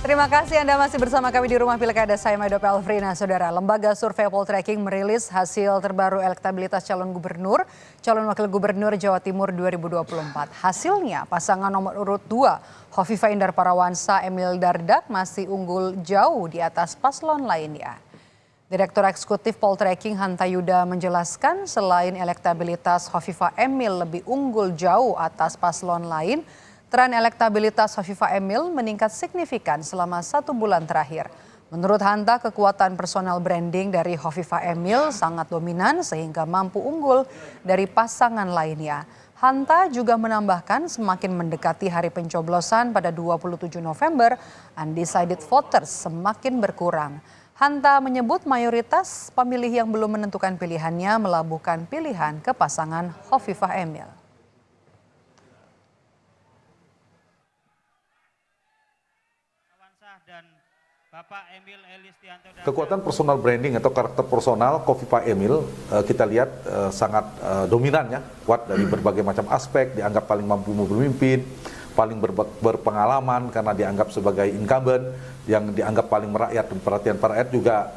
Terima kasih Anda masih bersama kami di Rumah Pilkada. Saya Maido Pelfrina. Saudara, Lembaga Survei Poltreking merilis hasil terbaru elektabilitas calon gubernur, calon wakil gubernur Jawa Timur 2024. Hasilnya, pasangan nomor urut 2, Khofifah Indar Parawansa Emil Dardak masih unggul jauh di atas paslon lainnya. Direktur Eksekutif Poltreking Hanta Yuda menjelaskan selain elektabilitas Khofifah Emil lebih unggul jauh atas paslon lain, tren elektabilitas Khofifah Emil meningkat signifikan selama 1 bulan terakhir. Menurut Hanta, kekuatan personal branding dari Khofifah Emil sangat dominan sehingga mampu unggul dari pasangan lainnya. Hanta juga menambahkan semakin mendekati hari pencoblosan pada 27 November, undecided voters semakin berkurang. Hanta menyebut mayoritas pemilih yang belum menentukan pilihannya melabuhkan pilihan ke pasangan Khofifah Emil. Kekuatan personal branding atau karakter personal Khofifah Emil kita lihat sangat dominan ya, kuat dari berbagai macam aspek, dianggap paling mampu memimpin, paling berpengalaman karena dianggap sebagai incumbent, yang dianggap paling merakyat dan perhatian para rakyat juga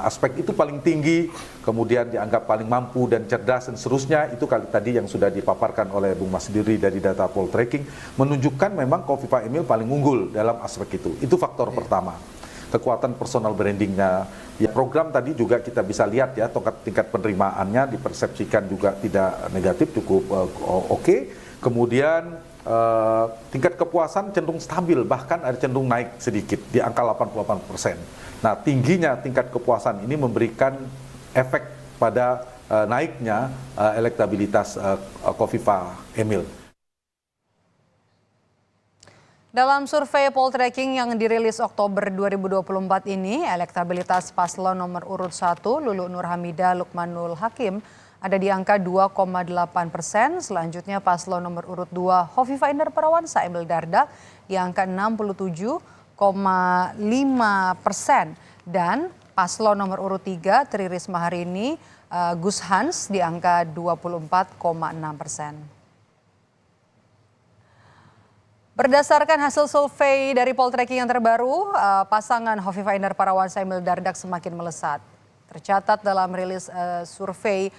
aspek itu paling tinggi, kemudian dianggap paling mampu dan cerdas dan seterusnya. Itu kali tadi yang sudah dipaparkan oleh Bung Mas Diri dari data Poltreking menunjukkan memang Khofifah Emil paling unggul dalam aspek itu. Itu faktor pertama. Kekuatan personal brandingnya, ya program tadi juga kita bisa lihat ya, tingkat penerimaannya dipersepsikan juga tidak negatif, cukup oke. Kemudian tingkat kepuasan cenderung stabil, bahkan ada cenderung naik sedikit di angka 88%. Nah, tingginya tingkat kepuasan ini memberikan efek pada naiknya elektabilitas Khofifah Emil. Dalam survei Poltreking yang dirilis Oktober 2024 ini, elektabilitas paslon nomor urut 1 Lulu Nur Hamidah Lukmanul Hakim ada di angka 2,8%. Selanjutnya paslon nomor urut 2 Khofifah Indar Parawansa Emil Dardak di angka 67,5%. Dan paslon nomor urut 3 Tri Risma hari ini Gus Hans di angka 24,6%. Berdasarkan hasil survei dari Poltreking yang terbaru, pasangan Khofifah Indar Parawansa Emil Dardak semakin melesat. Tercatat dalam rilis survei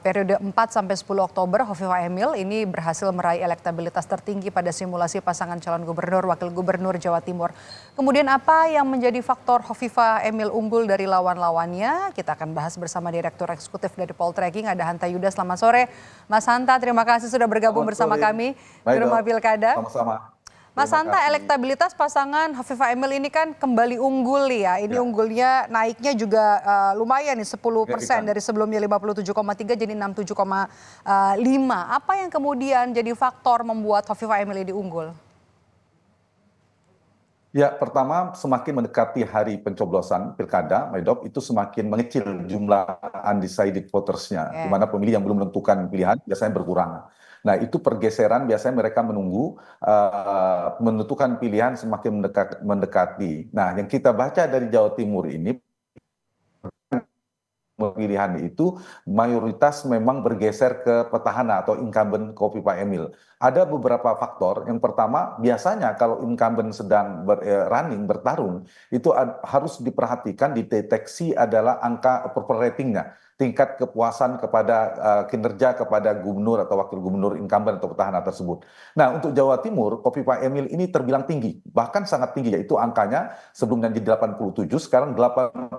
periode 4-10 Oktober, Khofifah Emil ini berhasil meraih elektabilitas tertinggi pada simulasi pasangan calon gubernur wakil gubernur Jawa Timur. Kemudian apa yang menjadi faktor Khofifah Emil unggul dari lawan-lawannya? Kita akan bahas bersama Direktur Eksekutif dari Poltreking, ada Hanta Yuda. Selamat sore, Mas Hanta. Terima kasih sudah bergabung bersama kami di Rumah Pilkada. Sama-sama. Mas Hanta, elektabilitas pasangan Khofifah Emil ini kan kembali unggul ya. Ini unggulnya naiknya juga lumayan nih, 10% dari sebelumnya 57,3 jadi 67,5. Apa yang kemudian jadi faktor membuat Khofifah Emil ini unggul? Ya, pertama semakin mendekati hari pencoblosan pilkada, Maidop, itu semakin mengecil jumlah undecided votersnya, di mana pemilih yang belum menentukan pilihan biasanya berkurang. Nah, itu pergeseran biasanya mereka menunggu menentukan pilihan semakin mendekati. Nah, yang kita baca dari Jawa Timur ini, pemilihan itu mayoritas memang bergeser ke petahana atau incumbent Khofifah Emil. Ada beberapa faktor. Yang pertama, biasanya kalau incumbent sedang bertarung, itu harus diperhatikan, dideteksi adalah angka approval ratingnya, tingkat kepuasan kepada kinerja kepada gubernur atau wakil gubernur incumbent atau petahana tersebut. Nah, untuk Jawa Timur, Khofifah Emil ini terbilang tinggi, bahkan sangat tinggi, yaitu angkanya sebelumnya di 87, sekarang 8%.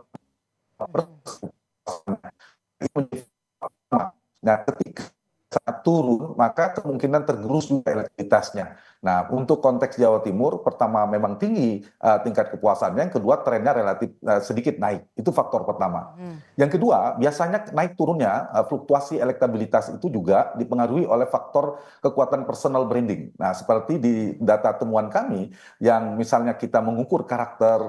Nah, ketika saat turun, maka kemungkinan tergerus juga elektabilitasnya. Nah, untuk konteks Jawa Timur, pertama memang tinggi tingkat kepuasannya, yang kedua trennya relatif sedikit naik. Itu faktor pertama. Yang kedua, biasanya naik turunnya fluktuasi elektabilitas itu juga dipengaruhi oleh faktor kekuatan personal branding. Nah, seperti di data temuan kami, yang misalnya kita mengukur karakter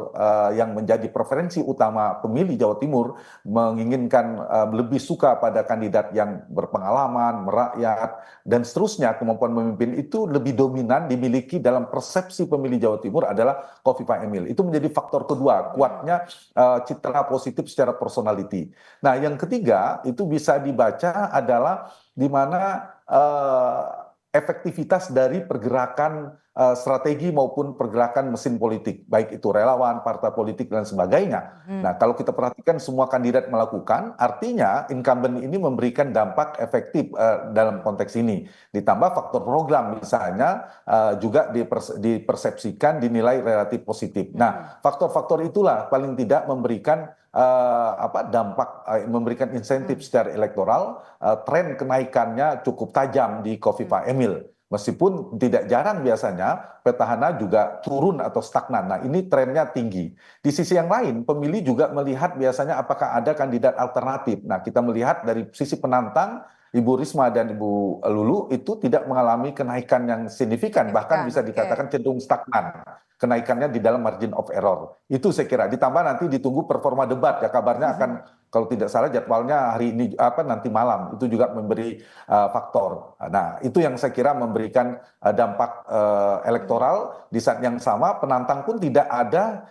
yang menjadi preferensi utama pemilih Jawa Timur, menginginkan lebih suka pada kandidat yang berpengalaman, merakyat, dan seterusnya, kemampuan memimpin itu lebih dominan dimiliki dalam persepsi pemilih Jawa Timur adalah Khofifah Emil. Itu menjadi faktor kedua, kuatnya citra positif secara personality. Nah, yang ketiga itu bisa dibaca adalah di mana efektivitas dari pergerakan strategi maupun pergerakan mesin politik, baik itu relawan, partai politik dan sebagainya. Nah, kalau kita perhatikan semua kandidat melakukan, artinya incumbent ini memberikan dampak efektif dalam konteks ini. Ditambah faktor program misalnya juga dipersepsikan dinilai relatif positif. Nah, faktor-faktor itulah paling tidak memberikan dampak, memberikan insentif secara elektoral. Tren kenaikannya cukup tajam di Khofifah Emil. Meskipun tidak jarang biasanya petahana juga turun atau stagnan. Nah, ini trennya tinggi. Di sisi yang lain, pemilih juga melihat biasanya apakah ada kandidat alternatif. Nah, kita melihat dari sisi penantang, Ibu Risma dan Ibu Lulu itu tidak mengalami kenaikan yang signifikan, bahkan bisa dikatakan cenderung stagnan. Kenaikannya di dalam margin of error. Itu saya kira. Ditambah nanti ditunggu performa debat ya, kabarnya akan kalau tidak salah jadwalnya hari ini nanti malam, itu juga memberi faktor. Nah, itu yang saya kira memberikan dampak elektoral. Di saat yang sama penantang pun tidak ada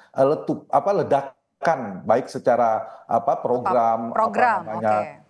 ledakan baik secara program,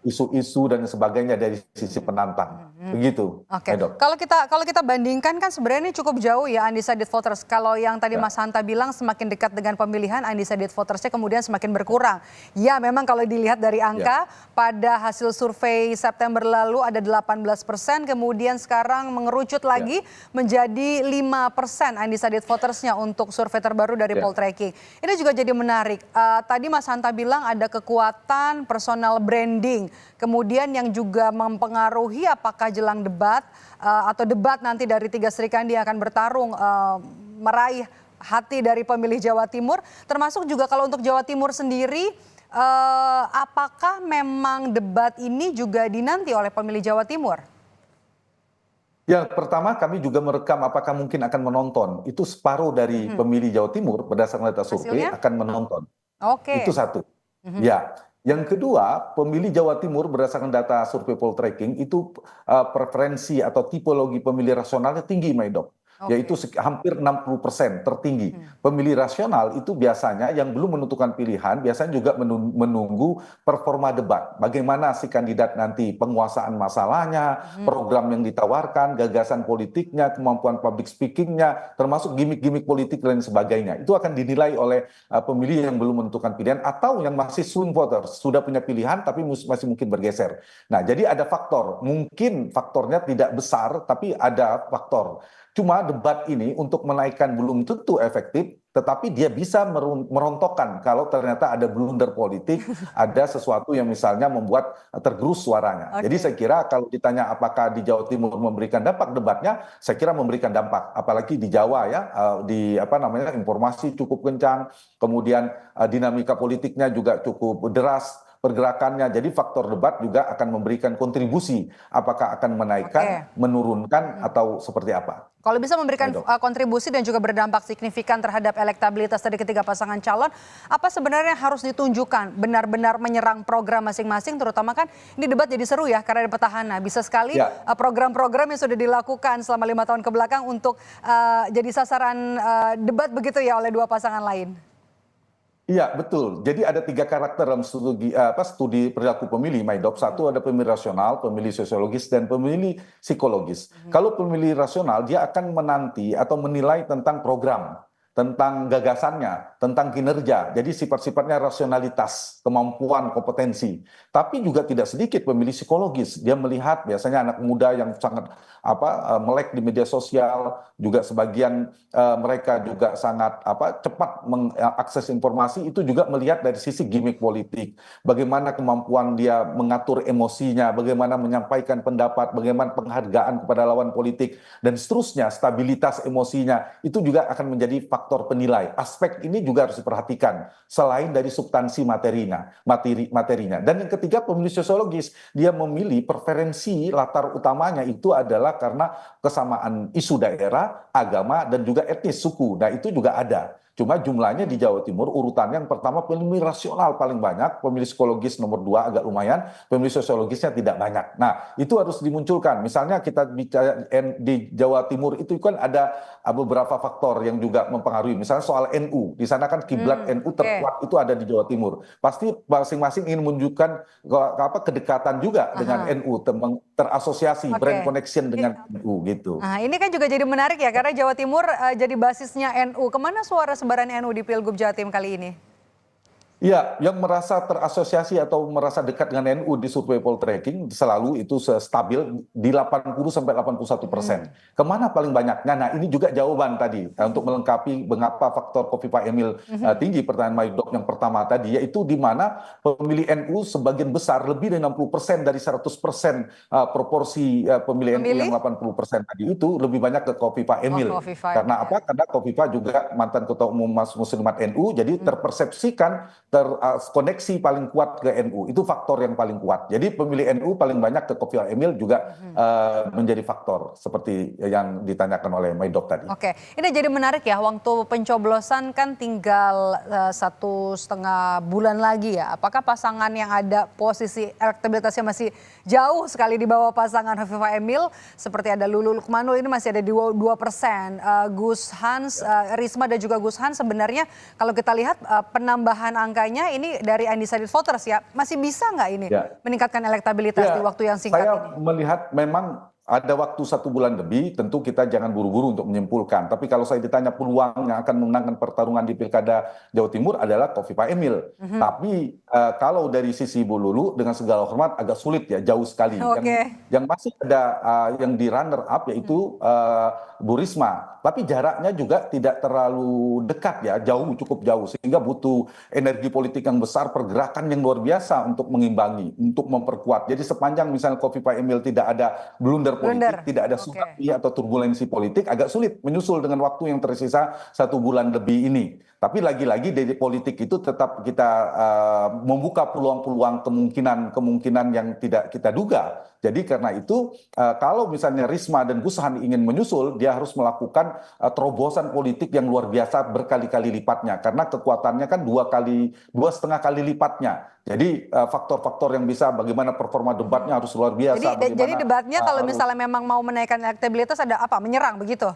isu-isu dan sebagainya dari sisi penantang. Begitu. Oke. Kalau kita bandingkan kan sebenarnya ini cukup jauh ya undecided voters. Kalau yang tadi Mas Hanta bilang semakin dekat dengan pemilihan undecided votersnya kemudian semakin berkurang. Ya, memang kalau dilihat dari angka pada hasil survei September lalu ada 18%, kemudian sekarang mengerucut lagi menjadi 5% undecided votersnya untuk survei terbaru dari Poltreking. Ini juga jadi menarik. Tadi Mas Hanta bilang ada kekuatan personal branding. Kemudian yang juga mempengaruhi apakah jelang debat atau debat nanti dari 3 Sri Kandi yang akan bertarung meraih hati dari pemilih Jawa Timur. Termasuk juga kalau untuk Jawa Timur sendiri, apakah memang debat ini juga dinanti oleh pemilih Jawa Timur? Ya, pertama kami juga merekam apakah mungkin akan menonton. Itu separuh dari pemilih Jawa Timur berdasarkan data survei akan menonton. Itu satu. Ya. Yang kedua, pemilih Jawa Timur berdasarkan data survei Poltreking itu preferensi atau tipologi pemilih rasionalnya tinggi, Maidop. Yaitu hampir 60% tertinggi. Pemilih rasional itu biasanya yang belum menentukan pilihan, biasanya juga menunggu performa debat. Bagaimana si kandidat nanti penguasaan masalahnya, program yang ditawarkan, gagasan politiknya, kemampuan public speakingnya, termasuk gimmick-gimmick politik dan sebagainya. Itu akan dinilai oleh pemilih yang belum menentukan pilihan atau yang masih swing voters, sudah punya pilihan tapi masih mungkin bergeser. Nah, jadi ada faktor, mungkin faktornya tidak besar tapi ada faktor. Cuma debat ini untuk menaikkan belum tentu efektif, tetapi dia bisa merontokkan kalau ternyata ada blunder politik, ada sesuatu yang misalnya membuat tergerus suaranya. Jadi saya kira kalau ditanya apakah di Jawa Timur memberikan dampak debatnya, saya kira memberikan dampak. Apalagi di Jawa ya, informasi cukup kencang, kemudian dinamika politiknya juga cukup deras pergerakannya. Jadi faktor debat juga akan memberikan kontribusi apakah akan menaikkan, menurunkan atau seperti apa. Kalau bisa memberikan kontribusi dan juga berdampak signifikan terhadap elektabilitas dari ketiga pasangan calon, apa sebenarnya yang harus ditunjukkan? Benar-benar menyerang program masing-masing, terutama kan ini debat jadi seru ya karena ada petahana. Bisa sekali program-program yang sudah dilakukan selama 5 tahun kebelakang untuk jadi sasaran debat begitu ya oleh dua pasangan lain. Iya, betul. Jadi ada 3 karakter dalam studi perilaku pemilih, Maidop. Satu ada pemilih rasional, pemilih sosiologis, dan pemilih psikologis. Kalau pemilih rasional, dia akan menanti atau menilai tentang program, tentang gagasannya, tentang kinerja. Jadi sifat-sifatnya rasionalitas, kemampuan, kompetensi. Tapi juga tidak sedikit pemilih psikologis. Dia melihat biasanya anak muda yang sangat melek di media sosial, juga sebagian mereka juga sangat cepat mengakses informasi, itu juga melihat dari sisi gimmick politik. Bagaimana kemampuan dia mengatur emosinya, bagaimana menyampaikan pendapat, bagaimana penghargaan kepada lawan politik, dan seterusnya, stabilitas emosinya, itu juga akan menjadi faktor penilai. Aspek ini juga harus diperhatikan, selain dari substansi materinya. Dan yang ketiga, pemilih sosiologis, dia memilih preferensi latar utamanya itu adalah karena kesamaan isu daerah, agama, dan juga etnis, suku. Nah, itu juga ada. Cuma jumlahnya di Jawa Timur urutannya yang pertama pemilih rasional paling banyak, pemilih psikologis nomor 2 agak lumayan, pemilih sosiologisnya tidak banyak. Nah, itu harus dimunculkan. Misalnya kita bicara di Jawa Timur itu kan ada beberapa faktor yang juga mempengaruhi. Misalnya soal NU, di sana kan kiblat NU terkuat itu ada di Jawa Timur. Pasti masing-masing ingin menunjukkan kedekatan juga dengan NU, terasosiasi brand connection dengan NU gitu. Nah, ini kan juga jadi menarik ya karena Jawa Timur jadi basisnya NU. Kemana suara sebaran NU di Pilgub Jatim kali ini? Iya, yang merasa terasosiasi atau merasa dekat dengan NU di survei Poltreking selalu itu stabil di 80-81%. Kemana paling banyak? Nah, ini juga jawaban tadi untuk melengkapi mengapa faktor Kofifa Emil tinggi pertanyaan Maidop yang pertama tadi, yaitu di mana pemilih NU sebagian besar lebih dari 60% dari 100% proporsi pemilih NU yang 80% tadi itu lebih banyak ke Kofifa Emil. Karena apa? Karena Kofifa juga mantan Ketua Umum Muslimat NU, jadi terpersepsikan terkoneksi paling kuat ke NU. Itu faktor yang paling kuat. Jadi pemilih NU paling banyak ke Kofifa Emil juga menjadi faktor seperti yang ditanyakan oleh Maidop tadi. Oke, ini jadi menarik ya. Waktu pencoblosan kan tinggal 1,5 bulan lagi ya. Apakah pasangan yang ada posisi elektabilitasnya masih jauh sekali di bawah pasangan Kofifa Emil seperti ada Lulu Lukmanul ini masih ada di 2%. Gus Hans, Risma dan juga Gus Hans sebenarnya kalau kita lihat penambahan angkanya ini dari undecided voters ya, masih bisa nggak ini meningkatkan elektabilitas di waktu yang singkat ini? Saya melihat memang ada waktu 1 bulan lebih, tentu kita jangan buru-buru untuk menyimpulkan. Tapi kalau saya ditanya peluang yang akan memenangkan pertarungan di Pilkada Jawa Timur adalah Kofifa Emil. Tapi kalau dari sisi Bu Lulu dengan segala hormat agak sulit ya, jauh sekali. Yang masih ada yang di runner up yaitu Bu Risma. Tapi jaraknya juga tidak terlalu dekat ya, cukup jauh. Sehingga butuh energi politik yang besar, pergerakan yang luar biasa untuk mengimbangi, untuk memperkuat. Jadi sepanjang misalnya Kofifa Emil tidak ada blunder politik, tidak ada tsunami atau turbulensi politik, agak sulit menyusul dengan waktu yang tersisa 1 bulan lebih ini. Tapi lagi-lagi dari politik itu tetap kita membuka peluang-peluang kemungkinan yang tidak kita duga. Jadi karena itu kalau misalnya Risma dan Gus Han ingin menyusul, dia harus melakukan terobosan politik yang luar biasa berkali-kali lipatnya. Karena kekuatannya kan 2,5 kali lipatnya. Jadi faktor-faktor yang bisa bagaimana performa debatnya harus luar biasa. Jadi debatnya kalau misalnya memang mau menaikkan elektabilitas ada apa? Menyerang begitu?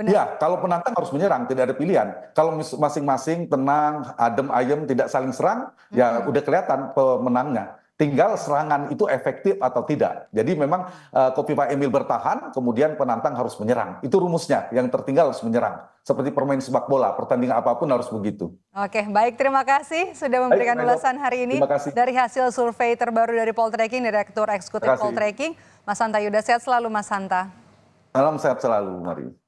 Ya, kalau penantang harus menyerang, tidak ada pilihan. Kalau masing-masing tenang, adem ayem, tidak saling serang, ya udah kelihatan pemenangnya. Tinggal serangan itu efektif atau tidak. Jadi memang Kofifa Emil bertahan, kemudian penantang harus menyerang. Itu rumusnya, yang tertinggal harus menyerang. Seperti permain sepak bola, pertandingan apapun harus begitu. Oke, baik, terima kasih sudah memberikan ulasan hari ini. Dari hasil survei terbaru dari Poltreking, Direktur Eksekutif Poltreking, Mas Hanta Yuda. Sehat selalu Mas Hanta. Salam sehat selalu, Mari.